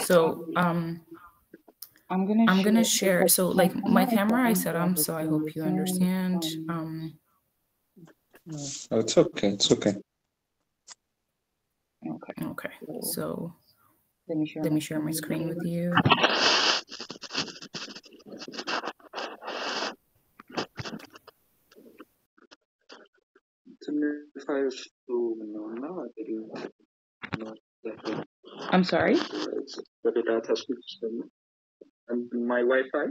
So I'm gonna share. So like my camera I set up, so I hope you understand. Oh, it's okay. It's okay. Okay. So let me share my screen with you. I'm sorry? And my Wi-Fi.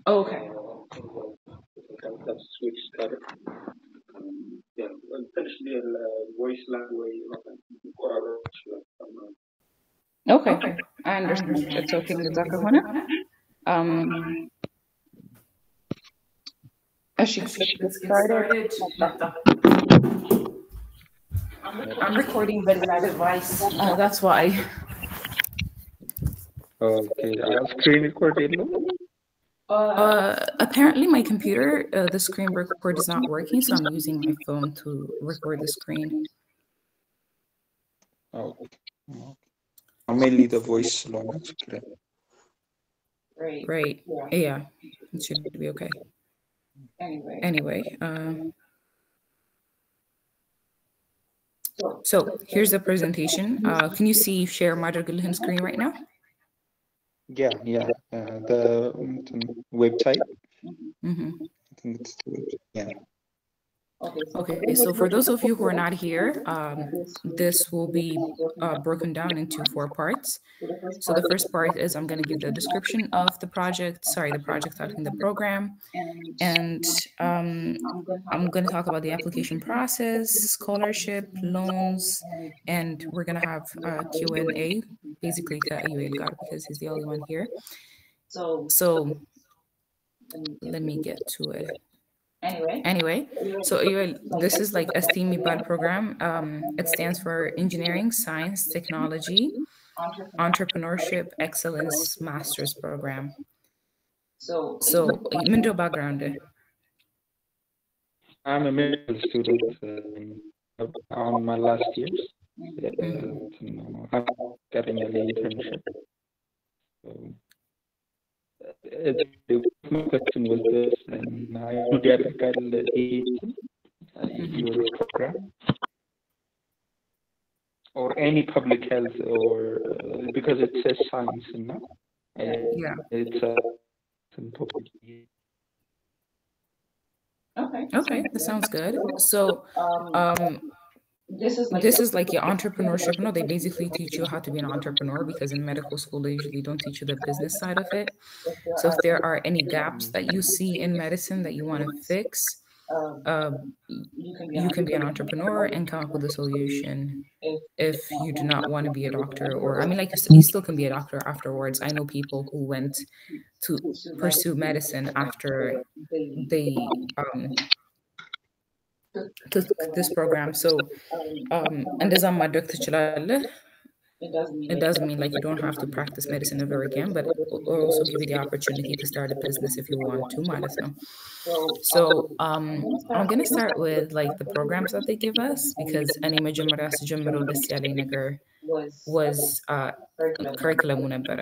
Oh, okay. Switch started. Yeah, essentially voice language. Okay. I understand. It's okay. እንደዛ ከሆነ let's get started. I'm recording with my device. That's why. Okay, screen record. Apparently my computer, the screen record is not working, so I'm using my phone to record the screen. Oh, mainly the voice launch. Right. Yeah. It should be okay. Anyway, so here's the presentation. Can you see share ማድረግልህን screen right now? Yeah. The website. Mm-hmm. I think it's the website. Yeah. Okay, so for those of you who are not here, this will be broken down into 4 parts. So the first part is I'm going to give the description of the project, starting the program. And I'm going to talk about the application process, scholarship, loans, and we're going to have a Q&A, basically Ka'ayuel Gar, because he's the only one here. So let me get to it. Anyway, so this is like ESTEEM የሚባል program. It stands for Engineering, Science, Technology, Entrepreneurship, Excellence Master's Program. So ምንድነው background? I'm a medical student on my last years. I'm getting an internship. My question was this, and I would get your program or any public health, or because it says science, Yeah. It's Okay, that sounds good. So this is like your entrepreneurship. No, they basically teach you how to be an entrepreneur, because in medical school they usually don't teach you the business side of it. So if there are any gaps that you see in medicine that you want to fix, you can be an entrepreneur and come up with a solution. If you do not want to be a doctor, or I mean, like you still can be a doctor afterwards. I know people who went to pursue medicine after they took this program. So እንደዛ ማድረግ ትችላለህ. It doesn't mean like you don't have to practice medicine ever again, but it will also give you the opportunity to start a business if you want to, ማለት ነው. So I'm going to start with like the programs that they give us, because እኔ መጀመሪያ ስጀምረው ደስ ያለኝ ነገር was curriculum ነበረ.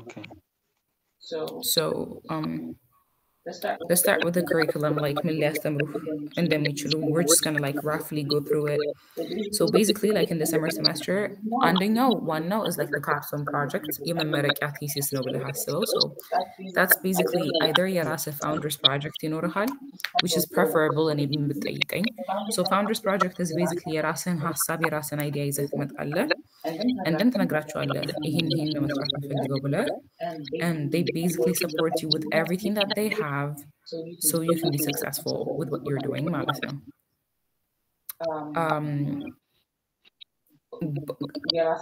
Okay. So let's start with the curriculum, like ምን ሊያስተምሩ እንደሚችሉ. We're just going to like roughly go through it. So basically, like in the summer semester, አንደኛው ዋናው is like the capstone project, የመመረቂያ thesis ነው ብለህ አስበው. So that's basically either የራስህ founders project ይኖርሃል, which is preferable እኔ ብትጠይቀኝ. So founders project is basically የራስህን ሀሳብ የራስህን idea ይዘህ ትመጣለህ, and then ትነግራቸዋለህ ይህን ለመስራት የምፈልገው ብለህ, and they basically support you with everything that they have, so you can be successful with what you're doing ማለት ነው.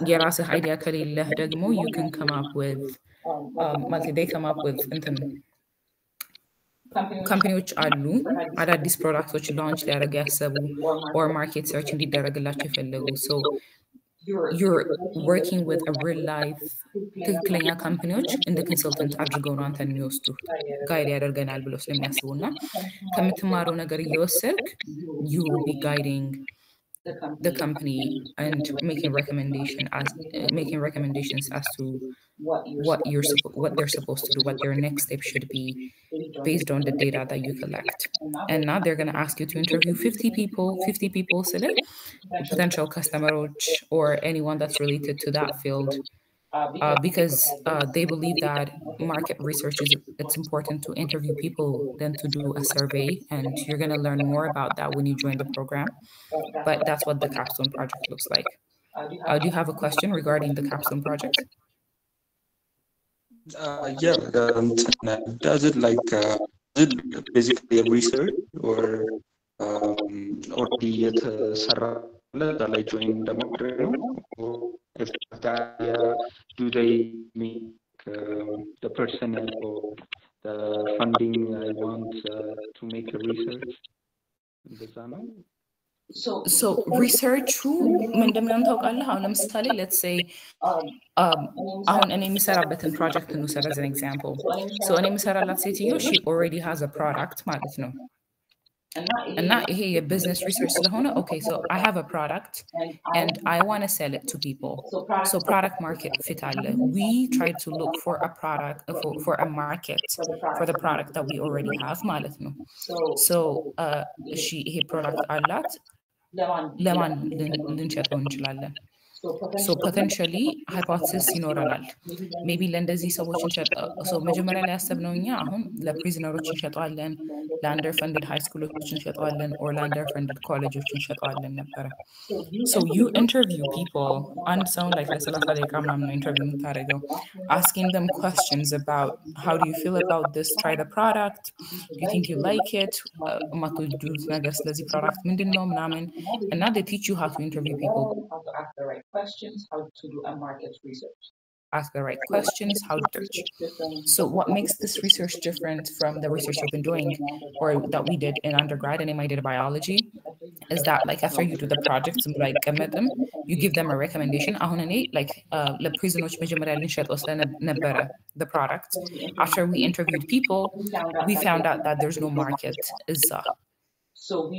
የራስህ አይዲያ ከሌለህ ደግሞ you can come up with they come up with ካምፓኒዎች አሉ አዳዲስ ፕሮዳክቶች ላunch ሊያደርጉ ያሰቡ or market search እንዲደረግላቸው የፈለጉ. So you're working with a real life ትክክለኛ ካምፓኒዎች እንደ ኮንሰልተንት አድርገው ነው አንተን የሚወስዱ ጋይድ ያደርገናል ብለው ስለሚያስቡና ከምትማረው ነገር እየወሰድክ you will be guiding the company and making recommendations as to what they're supposed to do, what their next step should be based on the data that you collect. And now they're going to ask you to interview 50 people ስልህ potential customers or anyone that's related to that field, because they believe that market research it's important to interview people than to do a survey, and you're going to learn more about that when you join the program. But that's what the capstone project looks like. Do you have a question regarding the capstone project? Yeah, does it is it basically a research or already የተሰራ እዛ ላይ join ለማድረግ ነው? Or if that, do they make the personnel or the funding I want to make a research? እንደዛ ነው? So research ምን እንደሚሆን ታውቃለህ? አሁን ለምሳሌ let's say አሁን እኔ የሚሰራበትን ፕሮጀክት እንውሰድ as an example. So እኔ የምሰራላት ሴትዮ she already has a product ማለት ነው። እና ይሄ የቢዝነስ ሪሰርች ስለሆነ okay, so I have a product and I want to sell it to people. So product market fit አለ. We try to look for a product for a market for the product that we already have ማለት ነው. So ይሄ ፕሮዳክት አላት ለማን ልንሸጠው እንችላለን? So potentially hypothesis ይኖረናል። maybe ለእንደዚህ ሰዎች so መጀመሪያ ላይ ያሰብነው እኛ አሁን ለፕሪዝነሮች እንሸጠዋለን፣ ለአንደር ፈንድድ ሃይ ስኩሎች እንሸጠዋለን፣ or ለአንደር ፈንድድ ኮሌጆች እንሸጠዋለን ነበረ። So you interview people, አንድ ሰውን like ለ30 ደቂቃ ምናምን ነው ኢንተርቪው የምታደርገው, asking them questions about how do you feel about this, try the product, do you think you like it, የማትወዱት ነገር ስለዚህ ፕሮዳክት ምንድን ነው ምናምን, and now they teach you how to interview people, ask the right questions, how to do a market research. So what makes this research different from the research you've been doing or that we did in undergrad, and I did biology, is that like after you do the projects and like them, you give them a recommendation. Like the prisoners the product. After we interviewed people, we found out that there's no market.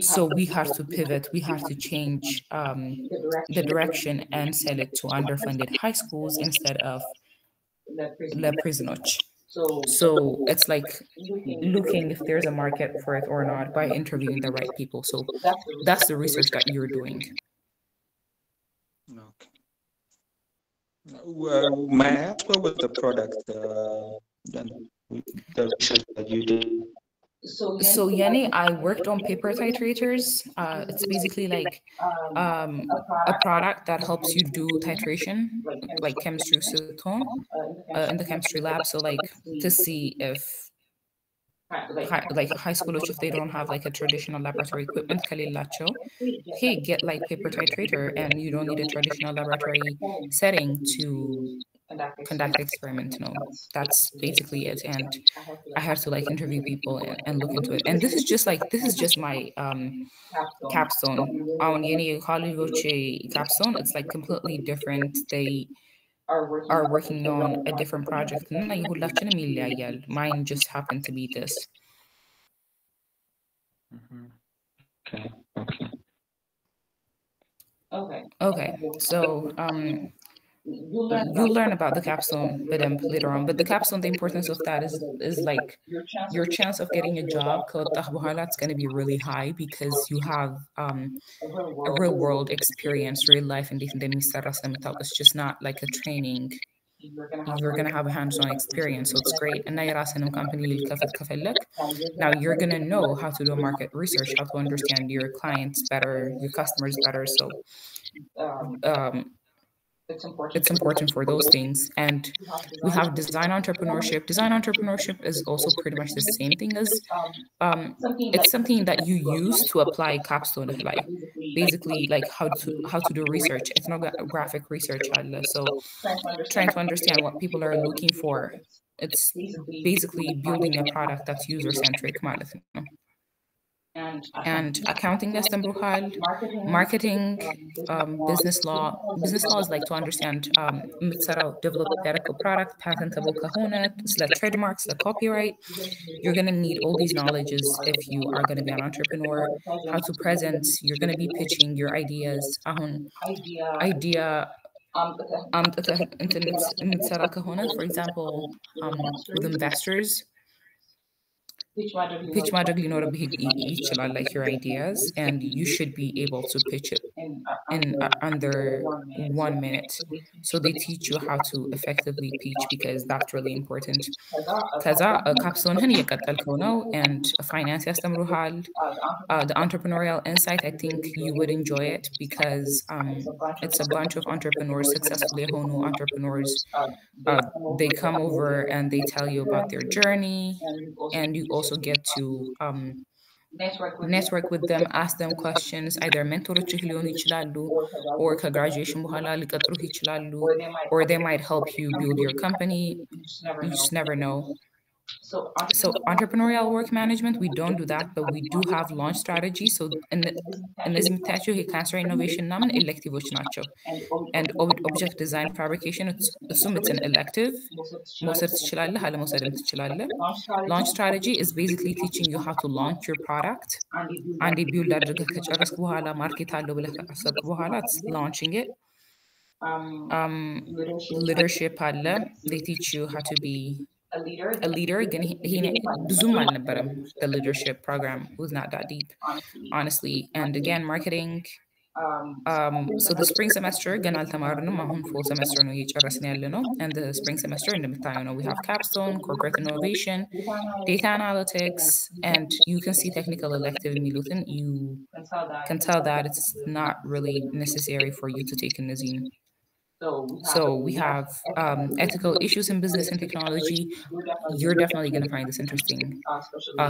So we have to pivot, we have to change the direction and sell it to underfunded high schools instead of the prisoners. So it's like looking if there's a market for it or not by interviewing the right people. So that's the research that you're doing. Okay. Well, may I ask what was the product, the research that you did? So Yanni, I worked on paper titrators. It's basically like a product that helps you do titration, like chemistry in the chemistry lab. So like to see if high schoolers, if they don't have like a traditional laboratory equipment, hey, get like paper titrator, and you don't need a traditional laboratory setting to conduct experiment. No, that's basically it. And I have to like interview people and look into it. And this is just my capstone. On any college capstone, it's like completely different. They are working on a different project. Mine just happened to be this. Okay. So you'll learn about the capstone later on, but the capstone, the importance of that is like your chance of getting a job it's going to be really high because you have a real world experience, real life, and it's just not like a training. You're going to have a hands-on experience, so it's great. And now company now you're going to know how to do market research, how to understand your clients better, your customers better. So it's important for those things. And we have design entrepreneurship. Design entrepreneurship is also pretty much the same thing as it's something that you use to apply capstone, like basically like how to do research, ethnographic research. So trying to understand what people are looking for. It's basically building a product that's user-centric. and accounting يستمروها marketing, business law. Business law is like to understand develop theoretical product, patentable kahuna, the trademarks, the copyright. You're going to need all these knowledges if you are going to be an entrepreneur, how to present, you're going to be pitching your ideas. Idea for example, with investors, pitch ማድረግ ሊኖርብህ ይችላል, like your ideas, and you should be able to pitch it in under 1 minute. So they teach you how to effectively pitch because that's really important. ከዛ ካፕስቶንህን እየቀጠልከው ነው, and finance ያስተምሩሃል. The entrepreneurial insight, I think you would enjoy it because it's a bunch of entrepreneurs, successfully የሆኑ entrepreneurs. They come over and they tell you about their journey, and you also get to network with them, ask them questions. Either mentoroችህ ሊሆኑ ይችላሉ, or ከግራጁዌሽን በኋላ ሊቀጥሩህ ይችላሉ, or they might help you build your company. You just never know. So entrepreneurial work management, we don't do that, but we do have launch strategy. So እነዚህ የምታያቸው የካንሰር ኢኖቬሽን ምናምን ኤሌክቲቮች ናቸው. And object design fabrication, it's an elective. መውሰድ ትችላለህ፣ አለመውሰድም ትችላለህ. Launch strategy is basically teaching you how to launch your product. አንዴ ቢውልድ አድርገህ ከጨረስክ በኋላ ማርኬት አለው ብለህ ካሰብክ በኋላ it's launching it. Leadership አለ. They teach you how to be a leader. ግን ብዙም አልነበረም. The leadership program was not that deep, honestly. And again, marketing. So the spring semester ገና አልተማርንም. አሁን full semester ነው እየጨረስን ያለ ነው. And the spring semester እንደምታየው ነው, we have capstone, corporate innovation, data analytics, and you can see technical elective የሚሉትን. You can tell that it's not really necessary for you to take in Nazim. So we have ethical issues in business and technology. You're definitely going to find this interesting,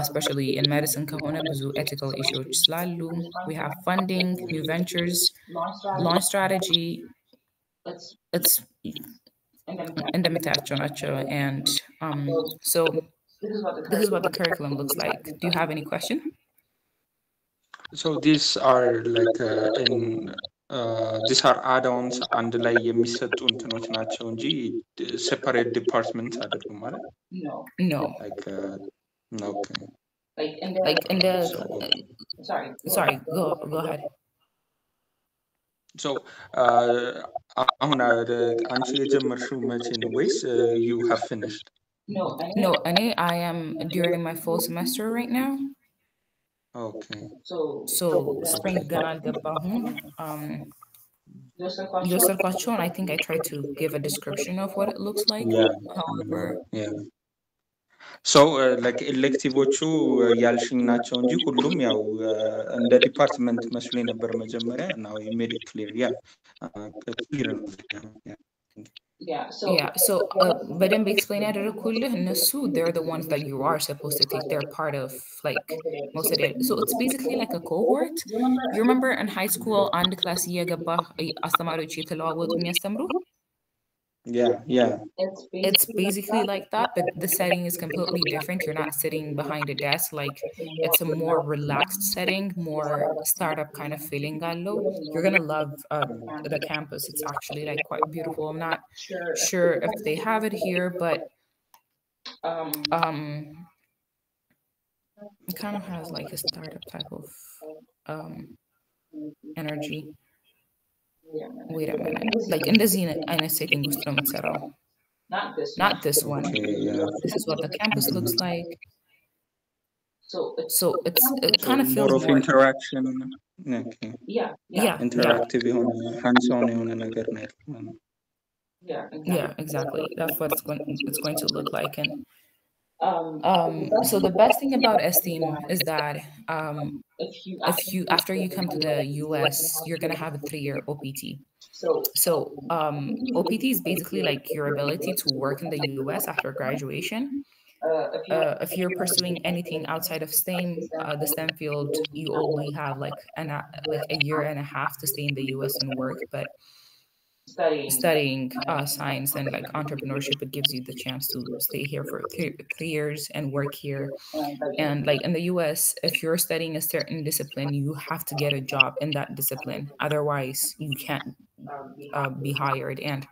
especially in medicine. Kahona ብዙ ethical issues ስላሉ. We have funding, new ventures, launch strategy. It's እንደምታያቸው ናቸው. And so this is what the curriculum looks like. Do you have any question? So these are like these are add-ons አንድ ላይ የሚሰጡ እንትኖች ናቸው እንጂ separate departments አይደሉም ማለት? No. Like okay. Like in the sorry, go ahead. So አሁን አንቺ የጀመርሽው መቼ ነው ወይስ you have finished? No, I am during my full semester right now. Okay. So spring ገና አልገባሁም. የወሰድኳቸውን I think I tried to give a description of what it looks like. However, so like ኤሌክቲቮቹ ያልሽኝ ናቸው እንጂ ሁሉም ያው እንደ ዲፓርትመንት መስሎኝ ነበር መጀመሪያ. now you made it clear. Clear ነው. So በደንብ explain ያደረኩልህ እነሱ they're the ones that you are supposed to take. They're part of like most of it. So it's basically like a cohort. You remember in high school አንድ ክላስ እየገባህ አስተማሪዎች እየተለዋወጡ የሚያስተምሩ? Yeah. It's basically like that, but the setting is completely different. You're not sitting behind a desk. Like it's a more relaxed setting, more startup kind of feeling. You're gonna love the campus. It's actually like quite beautiful. I'm not sure if they have it here, but it kind of has like a startup type of energy. Wait a minute. Like in the Zenith, I'm setting not this one. This is what the campus looks like. So it's it kind of feels more of interaction. Okay. Yeah. Interactive የሆነ hands-on የሆነ ነገር ነው. Yeah, exactly. That's what it's going to look like. And so the best thing about ESTEEM is that if you after you come to the US, you're gonna have a 3-year OPT. So OPT is basically like your ability to work in the US after graduation. If you're pursuing anything outside of STEM, the STEM field, you only have like a year and a half to stay in the US and work. But studying science and like entrepreneurship, it gives you the chance to stay here for 3 years and work here. And like in the US, if you're studying a certain discipline, you have to get a job in that discipline. Otherwise, you can't be hired. And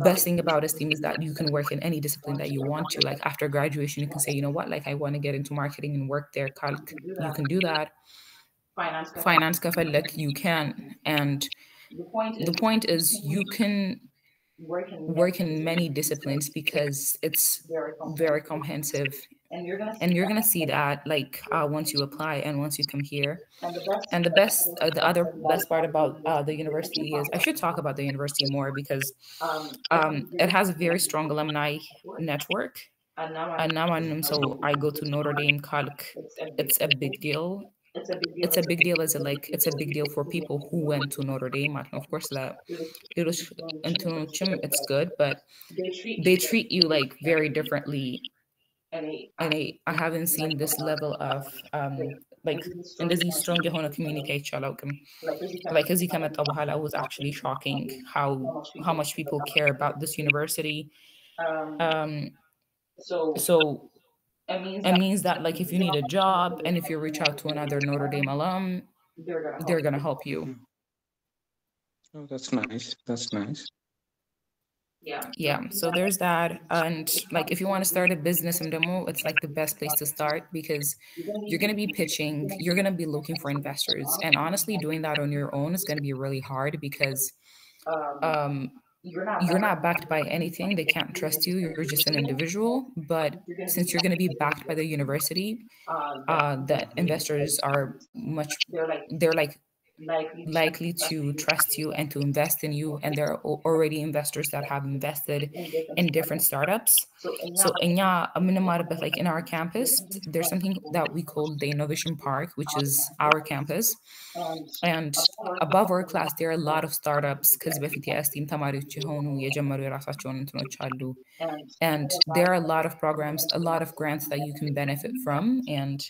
best thing about STEAM is that you can work in any discipline that you want to. Like after graduation, you can say, you know what, like I want to get into marketing and work there. Calc, you can do that. Finance kafalek, you can. And the point is you can work in many disciplines because it's very comprehensive, and you're gonna see that like once you apply and once you come here. And the other best part about the university is, I should talk about the university more because it has a very strong alumni network. And now so I go to Notre Dame Calc. It's a big deal. It's a big deal as a like it's a big deal for people who went to Notre Dame. And of course, that it's good, but they treat you like very differently. And I haven't seen this level of like እንደዚህ strong የሆነ communicate አላውቅም. Like እዚህ ከመጣ በኋላ was actually shocking how much people care about this university. So it means that like if you need a job and if you reach out to another Notre Dame alum, they're gonna help you. Oh, that's nice. That's nice. Yeah, so there's that. And like if you want to start a business in demo, it's like the best place to start because you're going to be pitching, you're going to be looking for investors, and honestly doing that on your own is going to be really hard because you're not backed by anything. They can't trust you. You're just an individual. But since you're going to be backed by the university, the investors are they're like likely to trust you and to invest in you. And there are already investors that have invested in different startups. So like in our campus, there's something that we call the Innovation Park, which is our campus. And above our class, there are a lot of startups because and there are a lot of programs, a lot of grants that you can benefit from. And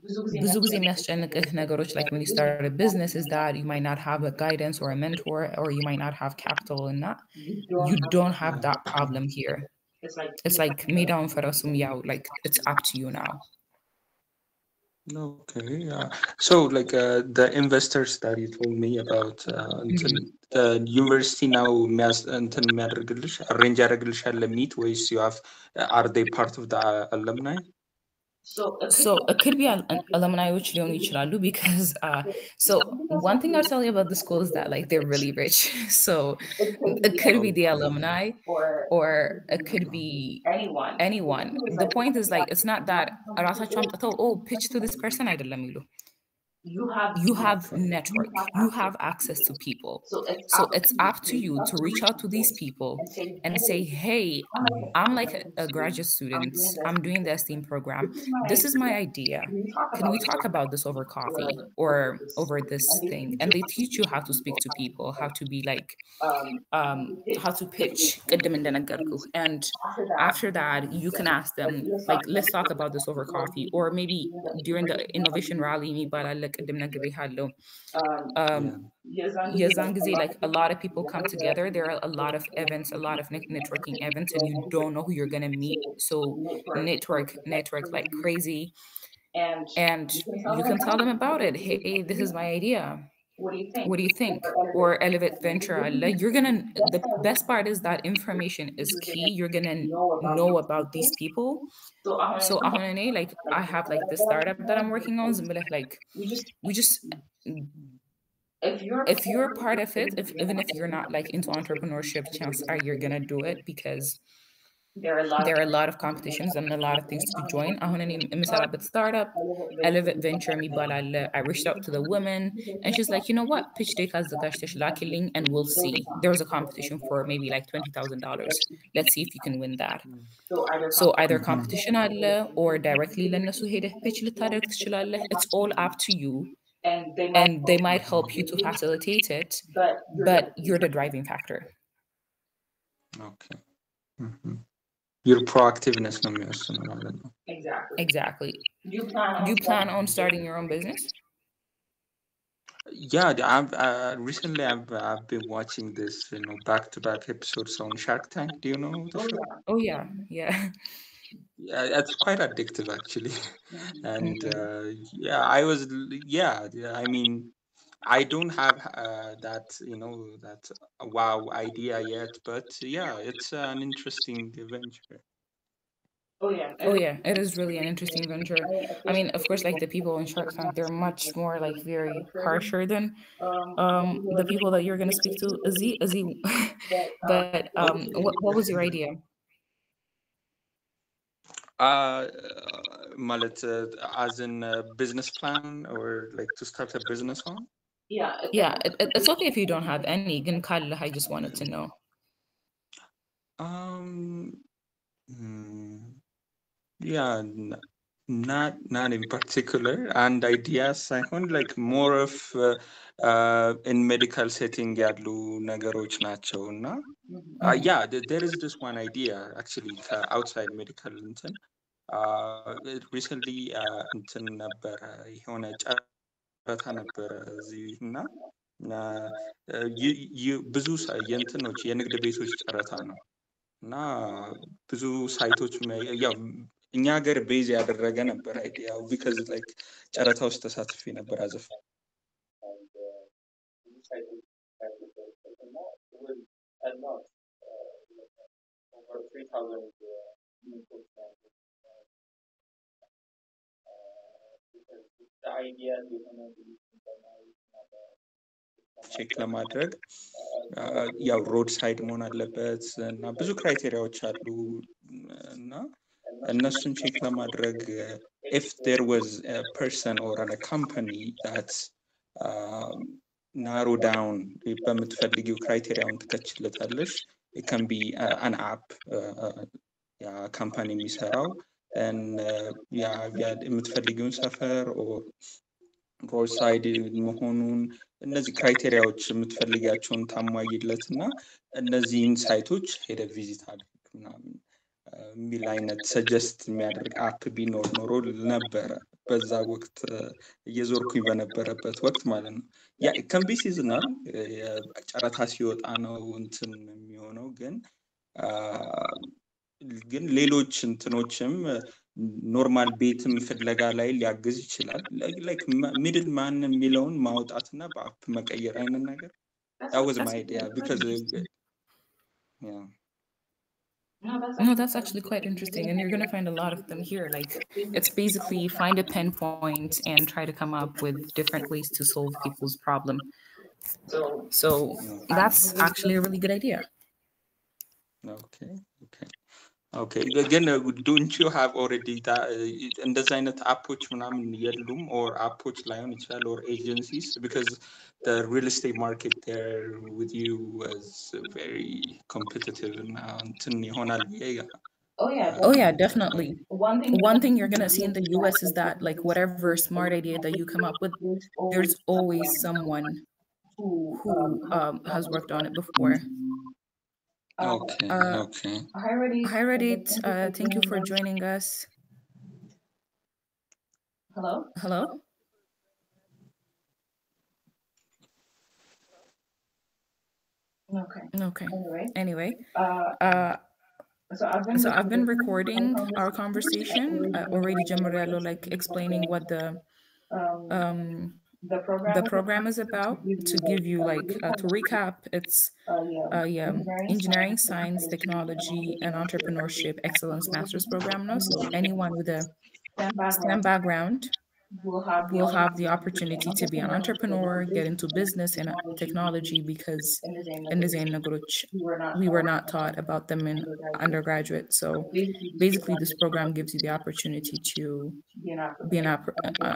ብዙ ጊዜ የሚያስጨንቅህ ነገሮች like when you start a business is that you might not have a guidance or a mentor, or you might not have capital, and that you don't have that problem here. It's like ሜዳውን ፈረሱም ያው like it's up to you now. Okay, yeah. So like the investors that you told me about, the university now arrange ያደርግልሻል ለሚት ወይስ you have are they part of the alumni? So it could be an alumni which ሊሆኑ ይችላሉ because so one thing I'll tell you about the school is that like they're really rich. So it could be the alumni, or it could be anyone. The point is like it's not that ራሳቸው አምጥተው oh pitch to this person አይደለም ይሉ. You have network, you have access to people. So it's up to you to reach out to these people and say, hey, I'm like a graduate student, I'm doing the STEAM program, this is my idea, can we talk about this over coffee or over this thing? And they teach you how to speak to people, how to be like how to pitch. And after that you can ask them like, let's talk about this over coffee, or maybe during the innovation rally የዛን ጊዜ like a lot of people come together, there are a lot of events, a lot of networking events, and you don't know who you're going to meet. So network like crazy, and you can tell them about it. Hey, this is my idea, what do you think? Or elevate venture like you're gonna, the best part is that information is key. You're gonna know about these people. So like I have like this startup that I'm working on, like we just if you're part of it, even if you're not like into entrepreneurship, chances are you're gonna do it because there are a lot of competitions and a lot of things to join. አሁን እኔ የምሰራበት startup elevate venture የሚባል አለ. I reached out to the woman and she's like, you know what, pitch deck አዘጋጅተሽ ላኪልኝ and we'll see. There was a competition for maybe like $20,000. Let's see if you can win that. So either competition አለ or directly ለነሱ ሄደህ pitch ልታደርግ ትችላለህ. It's all up to you. And they might help you to facilitate it, but you're the driving factor. Okay. Your proactiveness ነው የሚወስነው ማለት ነው. Exactly. Do you plan on starting your own business? Yeah, recently I've been watching this, back-to-back episodes on Shark Tank. Do you know the show? Oh yeah, yeah. Yeah, it's quite addictive actually. And Mhm. yeah, yeah, I mean, I don't have that wow idea yet, but yeah, it's an interesting venture. Oh yeah, it is really an interesting venture. I mean, of course, like the people in Shark Tank, they're much more like very harsher than the people that you're gonna speak to. Azi. But Okay. what was your idea? Uh, Malet, as in a business plan or like to start a business on? Yeah, it's okay if you don't have any. I just wanted to know. Um, hmm, yeah, not in particular. And ideas ሳይሆን like more of in medical setting ያሉ ነገሮች ናቸው እና yeah, there is this one idea actually outside medical እንትን recently እንትን ነበረ የሆነ ጨረታ ነበረ እዚህ እና ብዙ የእንትኖች የንግድ ቤቶች ጨረታ ነው እና ብዙ ሳይቶች ያው እኛ ሀገር ቤዝ ያደረገ ነበር አይዲያው ቢካዝ ላይክ ጨረታ ውስጥ ተሳትፌ ነበር አዘፍ ቼክ ለማድረግ ያው ሮድ ሳይድ መሆን አለበት እና ብዙ ክራይቴሪያዎች አሉ እና እነሱን ቼክ ለማድረግ if there was a person or a company that narrow down በምትፈልጊው ክራይቴሪያውን ትከችለታለሽ it can be an app ያ ካምፓኒ የሚሰራው ያ የምትፈልጊውን ሰፈር or ሮድ ሳይድ መሆኑን እነዚህ ክራይቴሪያዎች የምትፈልጊያቸውን ታሟይለት እና እነዚህን ሳይቶች ሄደ ቪዚት አድርግ ምናምን የሚል አይነት ሰጀስት የሚያደርግ አፕ ቢኖር ኖሮ ነበረ በዛ ወቅት እየዞርኩኝ በነበረበት ወቅት ማለት ነው ያ ከንቢ ሲዝናል ጨረታ ሲወጣ ነው እንትን የሚሆነው ግን ሌሎች እንትኖችም ኖርማል ቤትም ፍለጋ ላይ ሊያግዝ ይችላል ላይክ ሚድል ማን የሚለውን ማውጣትና በአፕ መቀየር አይነት ነገር that was my That's idea quite because interesting. yeah No, that's actually quite interesting. And you're going to find a lot of them here. Like, it's basically find a pinpoint and try to come up with different ways to solve people's problem. So okay that's actually a really good idea. okay okay okay again don't you have already that እንደዚህ አይነት አፖች ምናምን የሉም or አፖች ላይሆን ይችላል or agencies because the real estate market there with you was very competitive እና እንትን ይሆናል ብዬ Oh, yeah, ገምታለሁ definitely. One thing you're going to see in the US is that, like, whatever smart idea that you come up with, there's always someone who has worked on it before. okay okay Hi, Reddit. Thank you for joining us. Hello? Okay. Anyway, uh, so I've been recording our conversation already, Jamorello, like explaining what um, the program is about. To give you like to recap, it's yeah, engineering, science, technology, and entrepreneurship excellence master's program. No, so anyone with a STEM background will have the opportunity to be an entrepreneur, get into business and technology because in the Zain Nagruch, we were not taught about them in undergraduate. So basically, this program gives you the opportunity to be an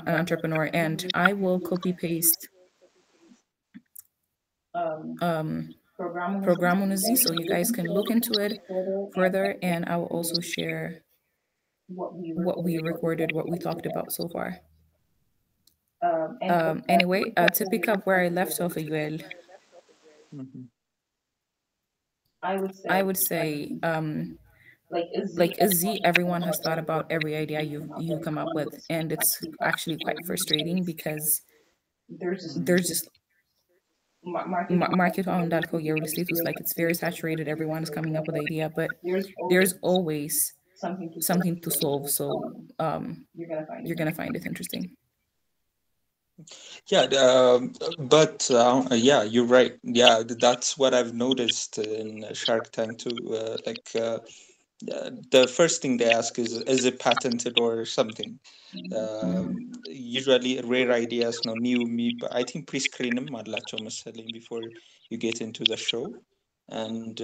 entrepreneur. And I will copy paste um, program on Z so you guys can look into it further. And I will also share what we recorded, what we talked about so far. Anyway, to pick up where I left off, Yuel, Mhm. I would say, like a Z, everyone has thought about every idea you come up with, and it's actually quite frustrating because there's just market on እንዳልከው የሪል ስቴት ውስጥ like it's very saturated, everyone is coming up with an idea, but there's always something to solve. So um, you're gonna find it interesting. Yeah, but yeah, you're right. Yeah, that's what I've noticed in Shark Tank too. The first thing they ask is it patented or something? Usually rare ideas, no new me. But I think pre-screen them selling before you get into the show, and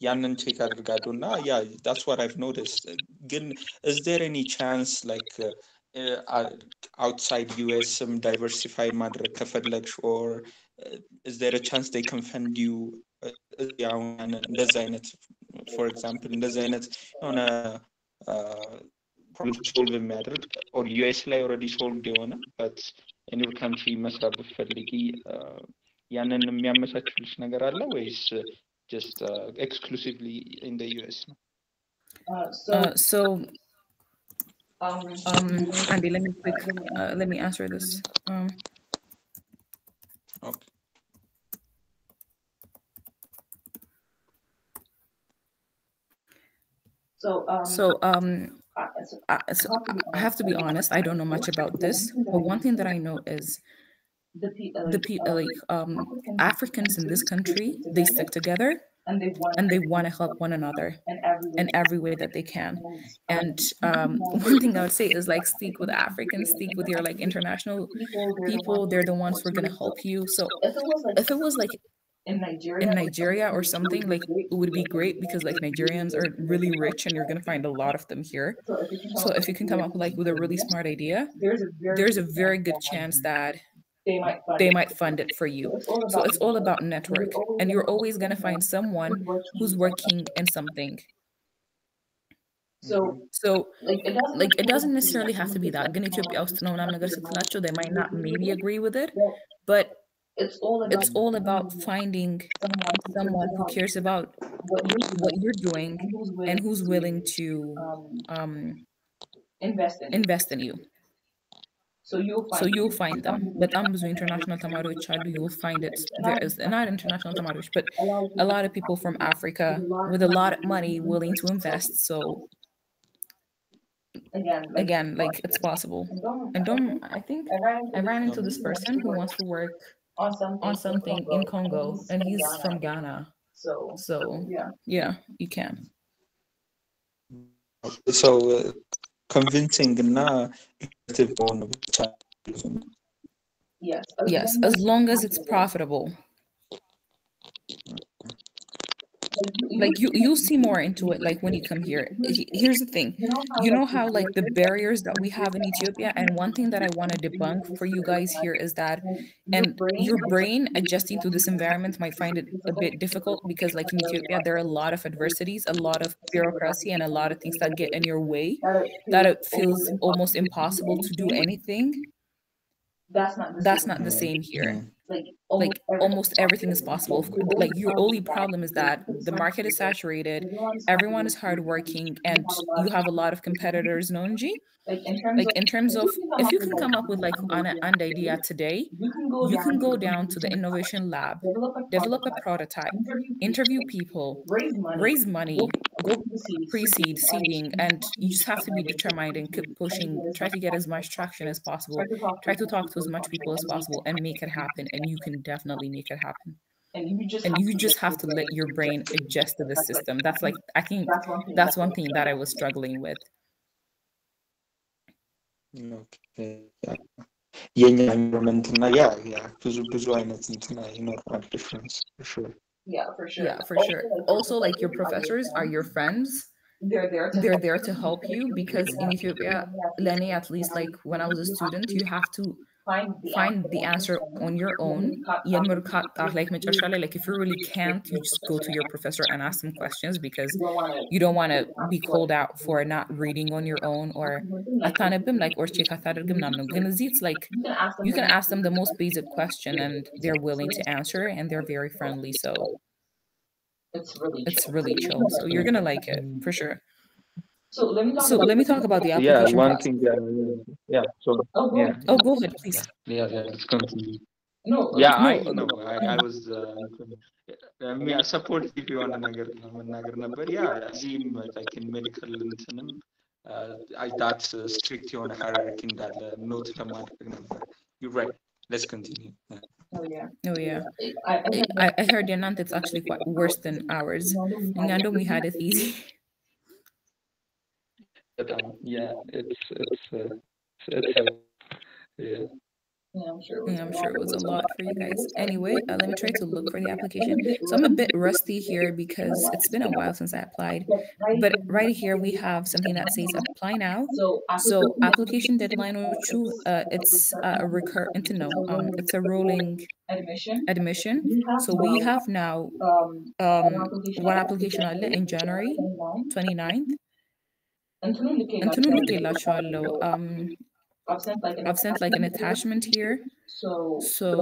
ያንን ቼክ አድርጋሉ እና ያ that's what I've noticed. ግን is there any chance like outside US diversify ማድረግ ከፈለግሽ or is there a chance they can fund you እንደዚህ አይነት for example እንደዚህ አይነት የሆነ ፕሮብለም ሶልቭ የሚያደርግ or US ላይ already solved የሆነ but in your country መስራት ብትፈልጊ ያንን የሚያመቻችልሽ ነገር አለ ወይስ just exclusively in the US? So Andy, let me answer this. Okay. So I have to be honest, I don't know much about this, but one thing that I know is the people like Africans in this country, they stick together and they want to help one another in every way that they can. And one thing I would say is like stick with Africans, stick with your like international people. They're the ones who are going to help you. So if it was like in Nigeria or something, like it would be great because like Nigerians are really rich and you're going to find a lot of them here. So if you can come up with a really smart idea, there's a very good chance that they might fund it for you. So it's all about network, and you're always going to find someone who's working in something. So like it doesn't necessarily have to be that. They might not maybe agree with it, but it's all about finding someone who cares about what you're doing and who's willing to invest in you. So you'll find them. በጣም ብዙ international ተማሪዎች አሉ. You'll find it. There is not international ተማሪዎች, but a lot of people from Africa with a lot of money willing to invest. So again, like it's possible. And I think I ran into this person who wants to work on something in Congo, and he's from Ghana. So yeah, you can. So convincing na yes, as long as it's profitable. Like you see more into it like when you come here. Here's the thing, you know how like the barriers that we have in Ethiopia, and one thing that I want to debunk for you guys here is that and your brain adjusting to this environment might find it a bit difficult because like in Ethiopia there are a lot of adversities, a lot of bureaucracy, and a lot of things that get in your way that it feels almost impossible to do anything. That's not the same here. Like almost everything is possible. Like your only problem is that the market is saturated, everyone is hardworking, and you have a lot of competitors, Nonji. Like in terms of if you can come up with like an idea today, you can go down to the innovation lab, develop a prototype, interview people, raise money, go pre-seed, seeding, and you just have to be determined and keep pushing, try to get as much traction as possible, try to talk to as much people as possible and make it happen, and you can definitely make it happen. And you just have to let your brain adjust to the system. That's like, I think that's one thing that I was struggling with. Okay. የኛ ኢንቫይሮንመንት እና ያ ብዙ አይነት እንትና ይኖራል difference for sure. Yeah, for sure. Also, like your professors are your friends. They're there to help you because in Ethiopia, Lenny, at least like when I was a student, you have to find the answer on your own. Like if you really can't, you just go to your professor and ask them questions because you don't want to be called out for not reading on your own or it's like you can ask them the most basic question and they're willing to answer and they're very friendly. So it's really chill. So you're gonna like it for sure. So let me talk about the application one process. thing. So yeah. Oh, go ahead, please. Let's continue. No, I know. I was supportive የሆነ ነገር ለመናገር ነበር። እዚህም like in medical እንትንም that strict የሆነ hierarchy እንዳለ ኖት ለማድረግ ነበር። You're right. Let's continue. Oh yeah. I heard የእናንተ it's actually quite worse than ours. እኛ እንደውም we had it easy. I'm sure it was a lot for you guys. Anyway, let me try to look for the application. So I'm a bit rusty here because it's been a while since I applied. But right here we have something that says apply now. So application deadline or true, it's a it's a rolling admission. So we have now one application in January 29th. እንትኑን ልኬላችኋለሁ I've sent like an attachment here. So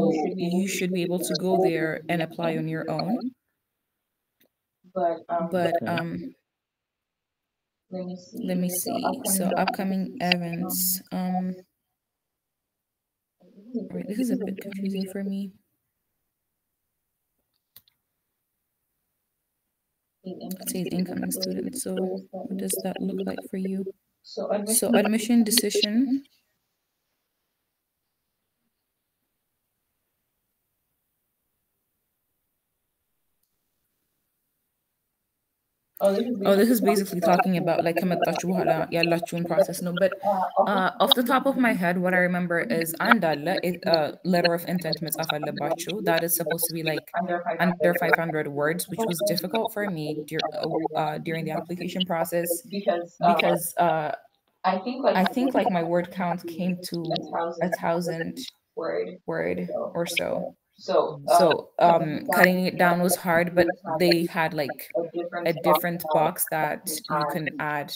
you should be able to go there and apply on your own. But let me see. So upcoming events. Right, this is a bit confusing for me. It says incoming student. So what does that look like for you? So admission decision. This is basically talking about like ከመጣችሁ በኋላ ያላችሁን process ነው. But off the top of my head, what I remember is አንዳለ letter of intent መጻፍ አለባችሁ. That is supposed to be like under 500 words, which was difficult for me during the application process because I think like my word count came to 1,000 word or so. So cutting it down was hard, but they had like a different box that you can add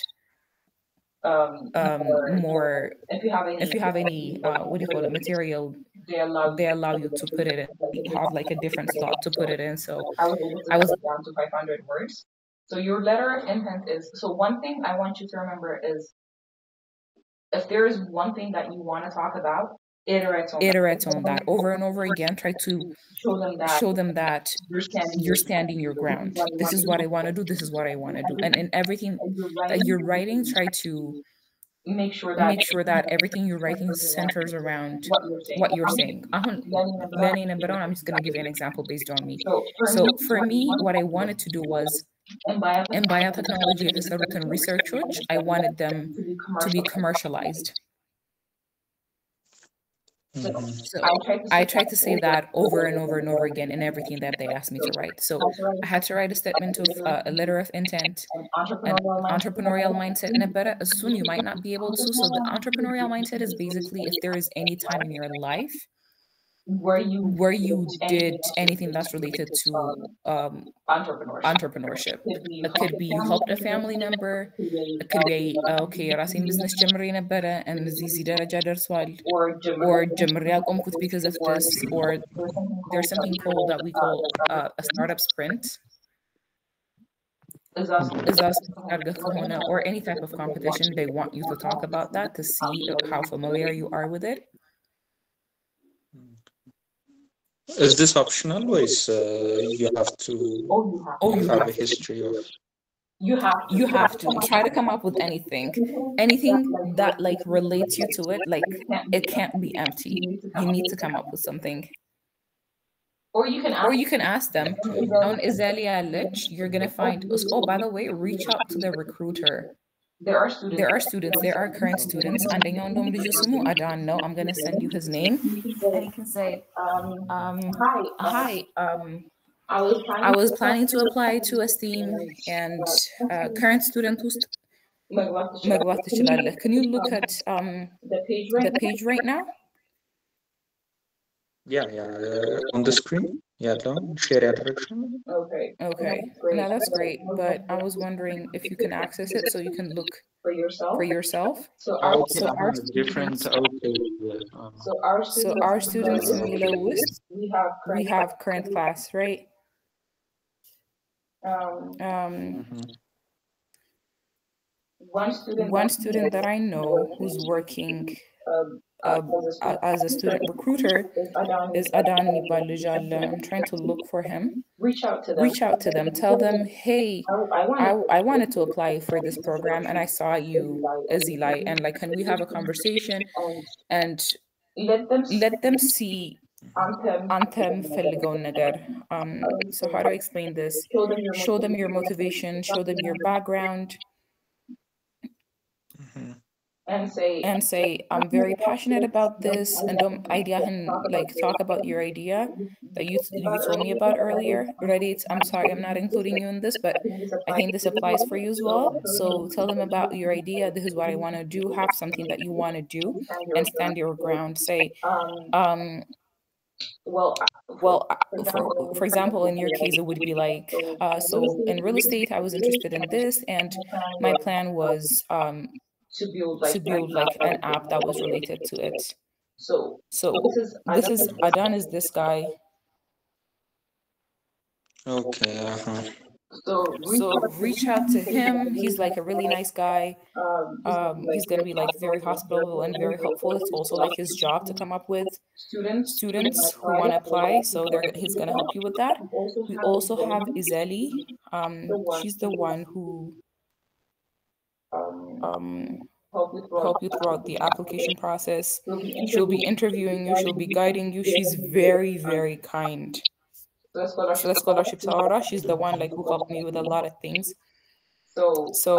more. If you have any what do you call it, material, they allow you to put it in. You have like a different slot to put it in. So I was down to 500 words. So your letter of intent is, so one thing I want you to remember is if there is one thing that you want to talk about, iterate on that over and over again. Try to show them that you're standing your ground. This is what I want to do. This is what I want to do. And in everything that you're writing, try to make sure that everything you're writing centers around what you're saying. I'm just going to give you an example based on me. So for me, what I wanted to do was in biotechnology የተሰሩትን research, I wanted them to be commercialized. So I tried to say that over and over and over again in everything that they asked me to write. So I had to write a statement of a letter of intent, an entrepreneurial mindset, and a better soon you might not be able to. So the entrepreneurial mindset is basically if there is any time in your life where you did anything that's related to entrepreneurship. It could be you helped a family member. It could be okay, ራሴን business ጀምሬ ነበረ and እዚህ ደረጃ ደርሷል. Or ጀምሬ አቆምኩት because of this. Or there's something called that we call a startup sprint. Or any type of competition, they want you to talk about that to see how familiar you are with it. Is this optional, or is you have to have a history of? You have to try to come up with anything that like relates you to it. Like it can't be empty. You need to come up with something. Or you can ask them on Izelia Lich, you're gonna find, oh, by the way, reach out to the recruiter. There are students, there are current students, and I don't know, I'm gonna send you his name. And you can say, hi, I was planning to apply to ESTEEM and current student can you look at the page right now? Yeah, on the screen. Yeah, share direction. Okay. Now that's great, but I was wondering if you can access it so you can look for yourself. So our students in Lewis, we have current class, right? one student that I know who's working uh, as a student recruiter is Adan የሚባል ልጅ አለ. I'm trying to look for him. Reach out to them. Tell them, hey, I wanted to apply for this program and I saw you, Azilai, and like, can we have a conversation and let them see አንተ የምፈልገውን ነገር. So how do I explain this? Show them your motivation, show them your background, and say, I'm very passionate about this, and don't idea and like talk about your idea that you told me about earlier. Ready? I'm sorry, I'm not including you in this, but I think this applies for you as well. So tell them about your idea. This is what I want to do. Have something that you want to do, and stand your ground. Say, well, for example, in your case, it would be like, so in real estate, I was interested in this, and my plan was to build like an app that was related to it. So this is Adan is this guy. Okay. So reach out to him. He's like a really nice guy. He's gonna be like very hospitable and very helpful. It's also like his job to come up with students who want to apply. So he's gonna help you with that. We also have Izeli. She's the one who help you throughout the application process. She'll be interviewing you. She'll be guiding you. She's very, very kind. So the scholarship Saura, she's the one like who helped me with a lot of things. So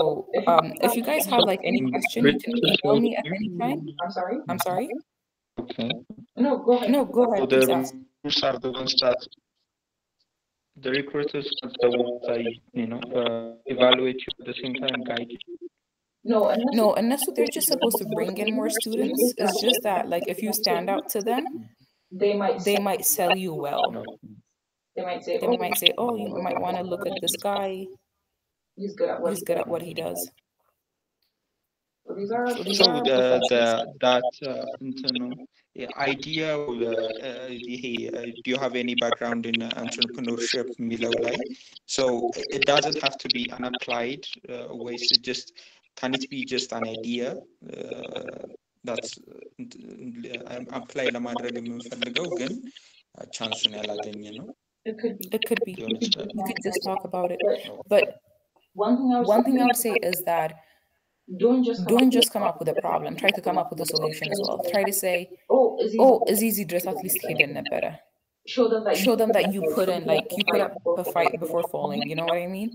if you guys have like any question, you can email me at any time. I'm sorry. Okay. No, go ahead. So Please ask. The recruiters are the ones that evaluate you at the same time, guide you. No, and that's what they're just supposed to bring in more students. It's just that like if you stand out to them, they might sell you well. No. They might say, oh, you might want to look at this guy. He's good at what he does. So that idea, do you have any background in entrepreneurship, Milawai? So it doesn't have to be an applied ways. Can it be just an idea that's apply ለማድረግ የምንፈልገው ግን ቻንሱን ያላገኘ ነው? It could be. You could just talk about it. But one thing I would say is that don't just come up with a problem. Try to come up with a solution as well. Try to say, oh, Azizi dress at least hidden better. Show them that you put up a fight before falling. You know what I mean?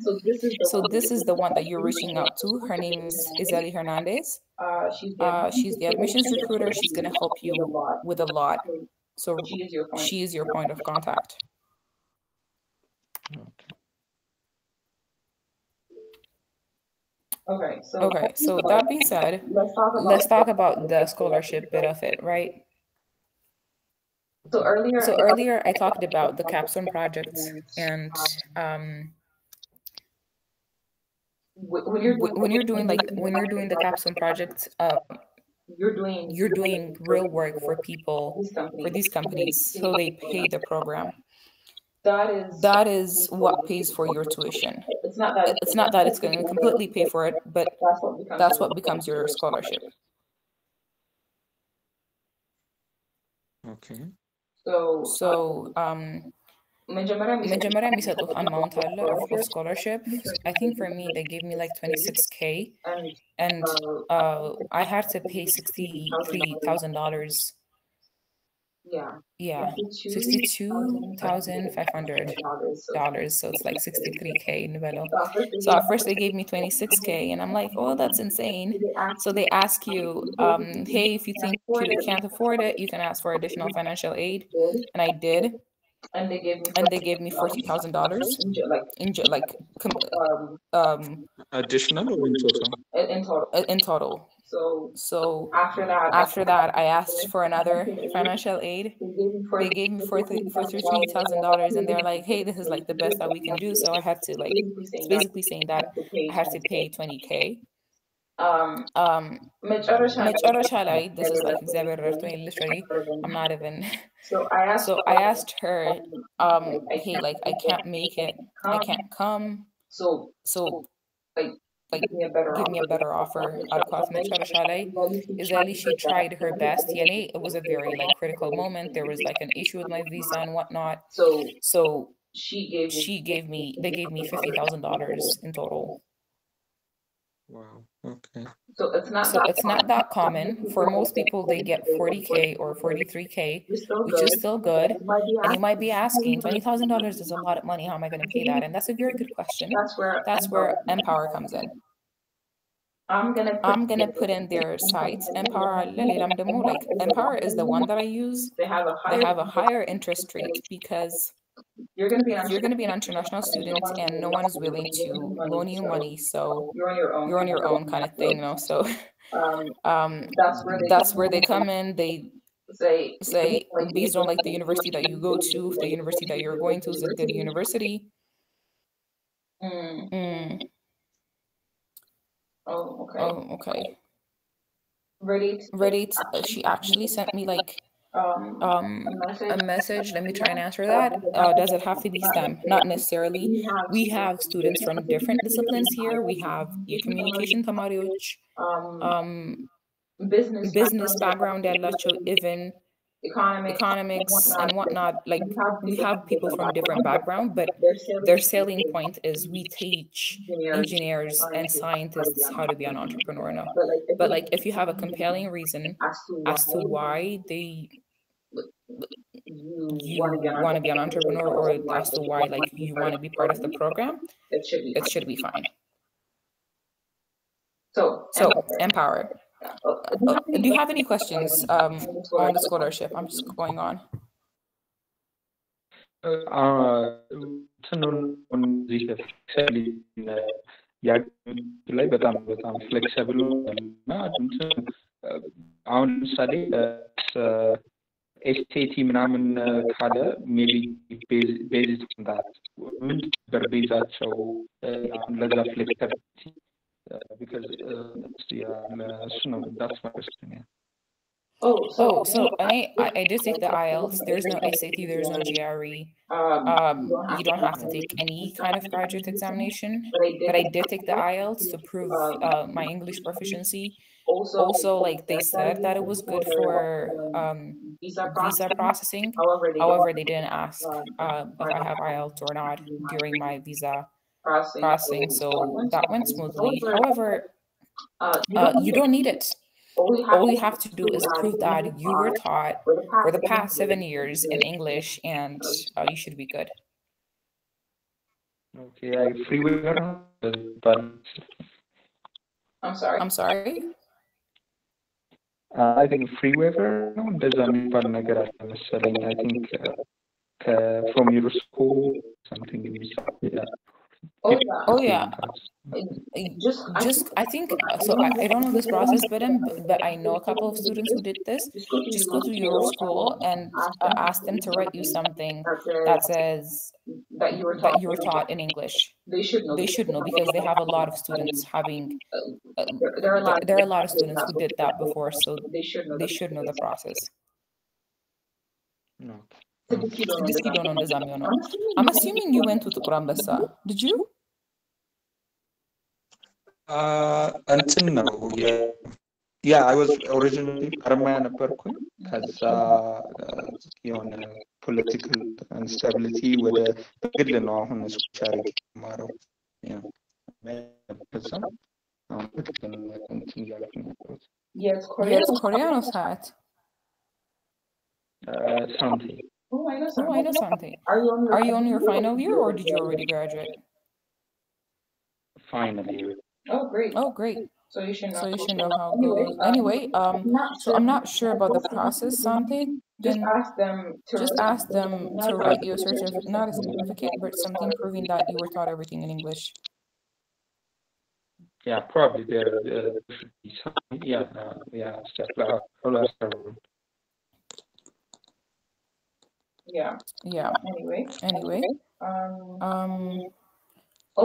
So this is the one that you're reaching out to. Her name is Izeli Hernandez. She's the admissions recruiter. She's going to help you with a lot. So she is your point of contact. Okay, so that being said, let's talk about the scholarship bit of it, right? So earlier I talked about the capstone projects, and when you're doing the capstone projects, you're doing real work for people, for these companies, so they pay the program. That is what pays for your tuition. It's not that it's going to completely pay for it, but that's what becomes your scholarship. Okay. So መጀመሪያ የሚሰጡት amount አለ of scholarship. I think for me they gave me like 26K, and I had to pay $63,000. Yeah, $62,500. So it's like 63K in Velo. So at first they gave me 26K, and I'm like, oh, that's insane. So they ask you, hey, if you think you can't afford it, you can ask for additional financial aid, and I did. And they gave me $40,000 additional or in total? In total. So after that, I asked for another financial aid. They gave me $43,000, and they're like, "Hey, this is like the best that we can do." So I had to it's basically saying that I had to pay 20K. መጨረሻ ላይ this is like እግዚአብሔር ረድቶኝ literally I'm not even. So I asked her, hey, like I can't make it, I can't come. So give me a better offer አልኳት መጨረሻ ላይ Izali she tried her best የኔ it was a very like critical moment there was like an issue with my visa and whatnot so they gave me $50,000 in total. Wow. Okay. So it's not that common. For most people, they get 40K or 43K, which is still good. And you might be asking, $20,000 is a lot of money. How am I going to pay that? And that's a very good question. That's where Empower comes in. I'm gonna put in their site. Empower, like Empower is the one that I use. They have a higher interest rate because you're going to be an international student and no one is willing to loan you money, so you're on your own kind of thing, you know. So that's where they come in. They say based on like the university that you go to, if the university that you're going to is a good university. Oh, okay. Ready she actually sent me like a message. Let me try and answer that. Does it have to be STEM? Not necessarily. We have students from different disciplines here. We have communication ተማሪዎች, business background ያላቸው, even economics and whatnot. Like we have people from different background, but their selling point is we teach engineers and scientists how to be an entrepreneur now. But like if you have a compelling reason as to why you want to be an entrepreneur, or as to why like you want to be part of the program, it should be fine. So Empower. Do you have any questions on the scholarship? I'm just going on. ላይ በጣም ፍሌክሲብል ነው እና አሁን ለምሳሌ ኤስቴቲ ምናምን ካለ ሜቢ ቤዝድ ዳት ምን ነበር ቤዛቸው ለዛ ፍሌክሲቢሊቲ because that's my question. So I did take the IELTS. There's no SAT, there's no GRE. You don't have to take any kind of graduate examination, but I did take the IELTS to prove my English proficiency. Also, like they said that it was good for visa processing. However, they didn't ask if I have IELTS or not during my visa processing, so that went smoothly. However, you don't need it. All you have to do is prove that you were taught for the past 7 years in English, and you should be good. Okay, I free waiver. I'm sorry. I think free waiver. No, there's a ነገር አለ መሰለኝ. I think from your school something. Yeah. Oh yeah. Just I think so. I don't know this process, but I know a couple of students who did this. Just go to your school and ask them to write you something that says that you were taught in English. They should know because they have a lot of students having. There are a lot of students who did that before, so they should know the process. No. I'm assuming you went to Tukur Ambassa. Did you? እንትን ነው yeah, I was originally አርማያ ነበርኩኝ ከዛ የሆነ political instability ወደ ግል ነው አሁን ስዊች አድርጌ የማረው Yes, Korean or Sat? Something. Oh, I know something. Are you on your final year or did you already graduate? Final year. Oh, great. So you should know how it goes. Anyway, so I'm not sure about the process. Something. Then just ask them to write you a certificate, not a certificate, but something proving that you were taught everything in English. Yeah, probably there should be something. Yeah, stuff like Yeah. Anyway.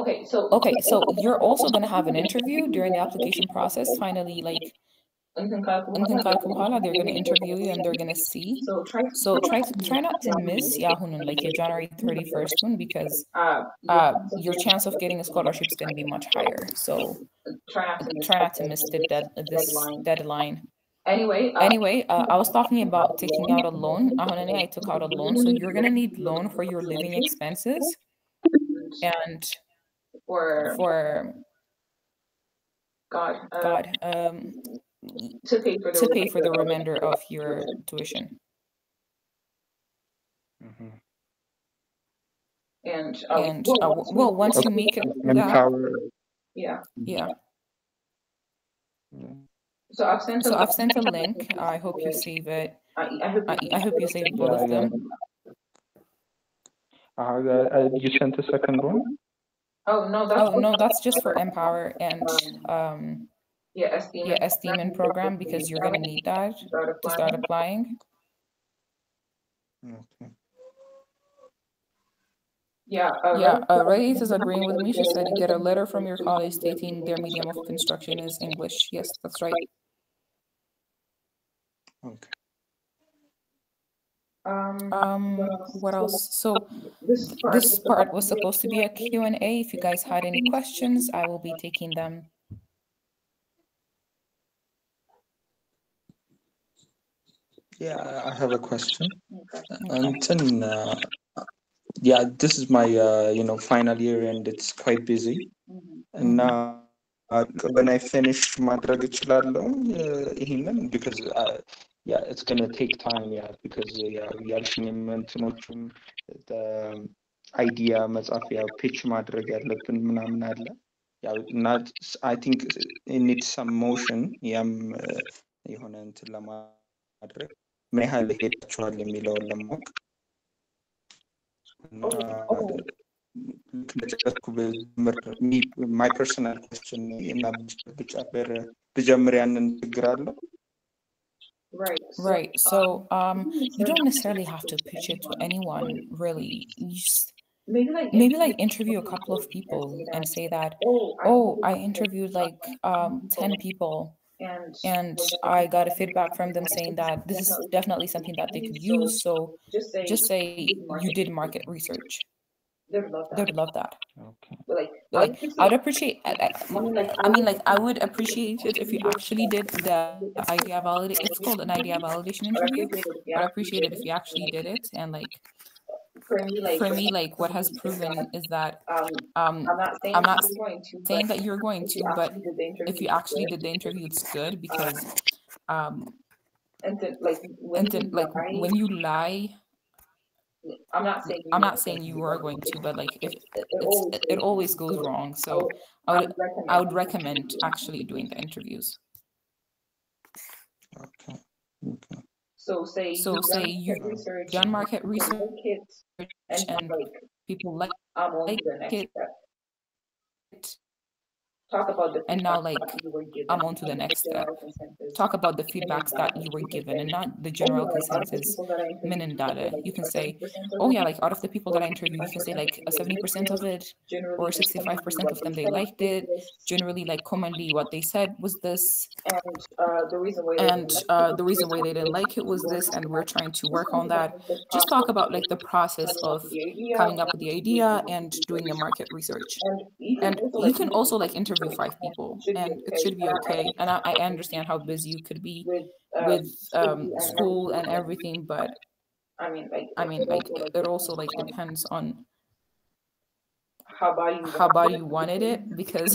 Okay, so you're also going to have an interview during the application process. Finally, like እንትን ካልኩ በኋላ they're going to interview you and they're going to see. So try not to miss ያሁኑን like your January 31st one because your chance of getting a scholarship is going to be much higher. So try not to miss this deadline. Anyway, I was talking about taking out a loan. I took out a loan, so you're going to need loan for your living expenses and for God to pay for the remainder of your tuition. And well, once you make it Empower. Yeah. So I've sent a link. I hope you save it. I hope you save both of them. You sent a second one? Oh no, that's just for Empower and ESTEEM program because you're gonna need that to start applying. Okay. Reddy is agreeing with me. She said you get a letter from your college stating their medium of construction is English. Yes, that's right. Okay. What else? So this part was supposed to be a Q&A. If you guys had any questions, I will be taking them. Yeah, I have a question. Yeah, this is my final year and it's quite busy. And now when I finish ማድረግ እችላለሁ ይሄንን because yeah, it's gonna take time, because ያልሽኝም እንትኖቹም አይዲያ መጻፊያ ፒች ማድረግ ያለብን ምናምን አለ እና I think it needs some motion ያም የሆነ እንትን ለማድረግ ምን ያህል ሄዳችኋል የሚለውን ለማወቅ my personal question እና ብጀምር ያንን ችግር አለው? Right. So you don't necessarily have to pitch it to anyone, really. You just maybe like interview a couple of people and say that, oh, I interviewed like 10 people and I got a feedback from them saying that this is definitely something that they could use. So just say you did market research. They'd love that. Okay. Like I'd appreciate. I mean, like I would appreciate it if you actually did the idea validation. It's called an idea validation interview. But I appreciate it if you actually did it. And like for me, like what has proven is that I'm not saying that you're going to, but if you actually did the interview, it's good because and then like when you lie. I'm not saying you are going to, but like if it always goes wrong. So I would recommend actually doing the interviews. Okay. So say you've done market research and people like it. And now like I'm on to the next step. Talk about the feedbacks that you were given and not the general consensus min and data. You can say, oh yeah, like out of the people that I interviewed, you can say like 70% of it or 65% of them, they liked it. Generally, like commonly what they said was this. And the reason why they didn't like it was this, and we're trying to work on that. Just talk about like the process of coming up with the idea and doing the market research. And you can also like interview 5 people and it should be okay. And I understand how busy you could be with school and everything, but I mean like it also like depends on how bad you wanted it, because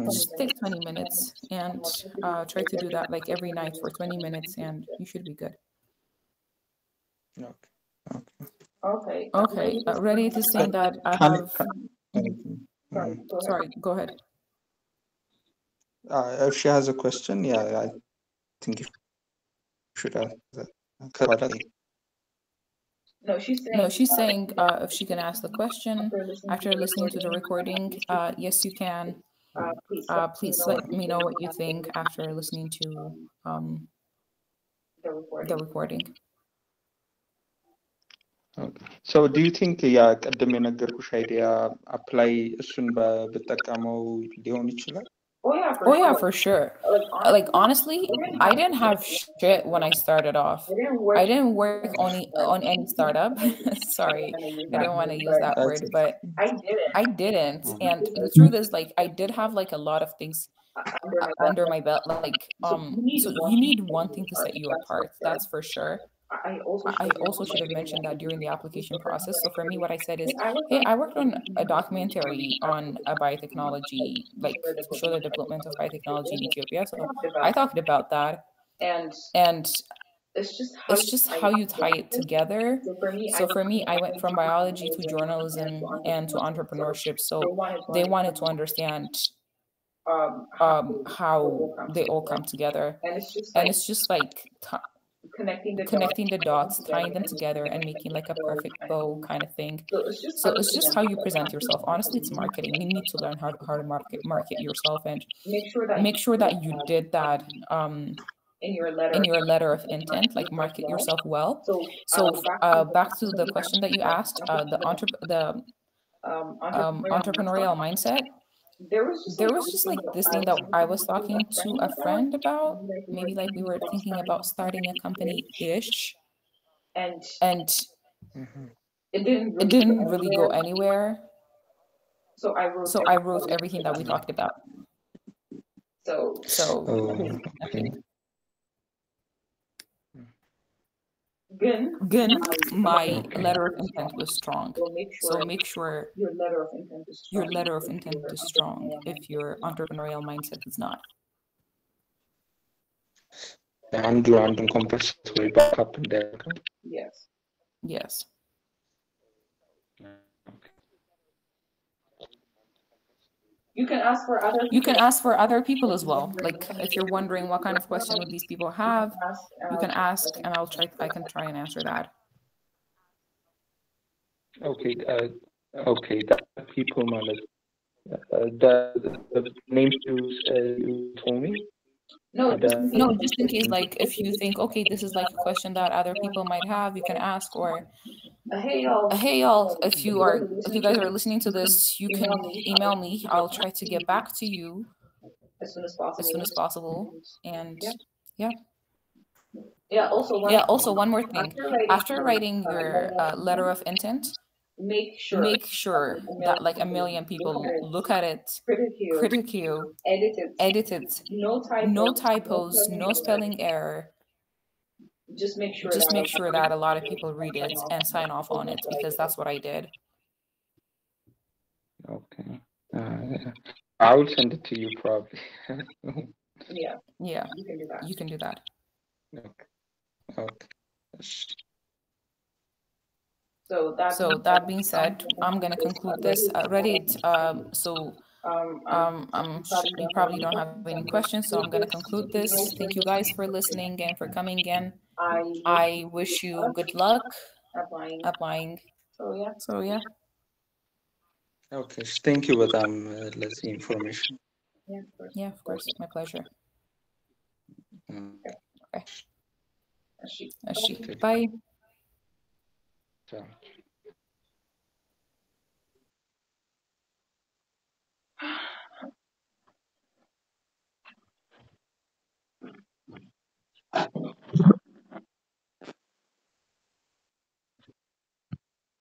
just take 20 minutes and try to do that like every night for 20 minutes and you should be good. Okay. Ready to say that I have sorry, go ahead. If she has a question, yeah, I think you should ask that. No, she's saying if she can ask the question after listening to the recording. Yes, you can. Please let me know what you think after listening to the recording. So do you think ቅድም የነገርኩሽ አይዲያ አፕላይ እሱን ብጠቀመው ሊሆን ይችላል? Oh yeah, for sure. Like honestly, I didn't have shit when I started off. I didn't work only on any startup. Sorry, I didn't want to use that word, but I didn't. And the truth is, like, I did have like a lot of things under my belt. Like, so you need one thing to set you apart. That's for sure. I also should have mentioned that during the application process. So for me, what I said is, hey, I worked on a documentary on a biotechnology, like to show the development of biotechnology in Ethiopia. So I talked about that. And it's just how you tie it together. So for me, I went from biology to journalism and to entrepreneurship. So they wanted to understand how they all come together. And it's just like connecting the dots, tying them together, and making like a perfect bow kind of thing. So it's just how you present yourself. Honestly, it's marketing. You need to learn how to market yourself and make sure that you did that in your letter of intent, like market yourself well. So back to the question that you asked, the entrepreneurial mindset. There was just like this thing that I was talking to a friend about. Maybe like we were thinking about starting a company ish, and it didn't really go anywhere. So I wrote everything that we talked about. So Okay. Again, my letter of intent was strong. So make sure your letter of intent is strong if your entrepreneurial mindset is not. አንዱ አንዱን ኮምፐልስ ወይ ባካፕ እንዲያደርገው Yes. You can ask for other people as well. Like if you're wondering what kind of question would these people have, you can ask, and I can try and answer that. Okay, that people ማለት the names you told me. No, just in case, like if you think, okay, this is like a question that other people might have, you can ask. Or hey y'all, if you guys are listening to this, you can email me. I'll try to get back to you as soon as possible. And yeah. Also one more thing. After writing your letter of intent, make sure that like a million people look at it, critique you, edit it, no typos, no spelling error. Just make sure that a lot of people read it and sign off on it, because that's what I did. Okay. I will send it to you probably. Yeah, you can do that. Okay. So that being said, I'm gonna conclude this. Reddit. We probably don't have any questions, so I'm gonna conclude this. Thank you guys for listening and for coming in. I wish you good luck applying. So yeah. Okay. Thank you በጣም ለዚህ ኢንፎርሜሽን። Yeah, of course. My pleasure. Okay. Bye. Ciao.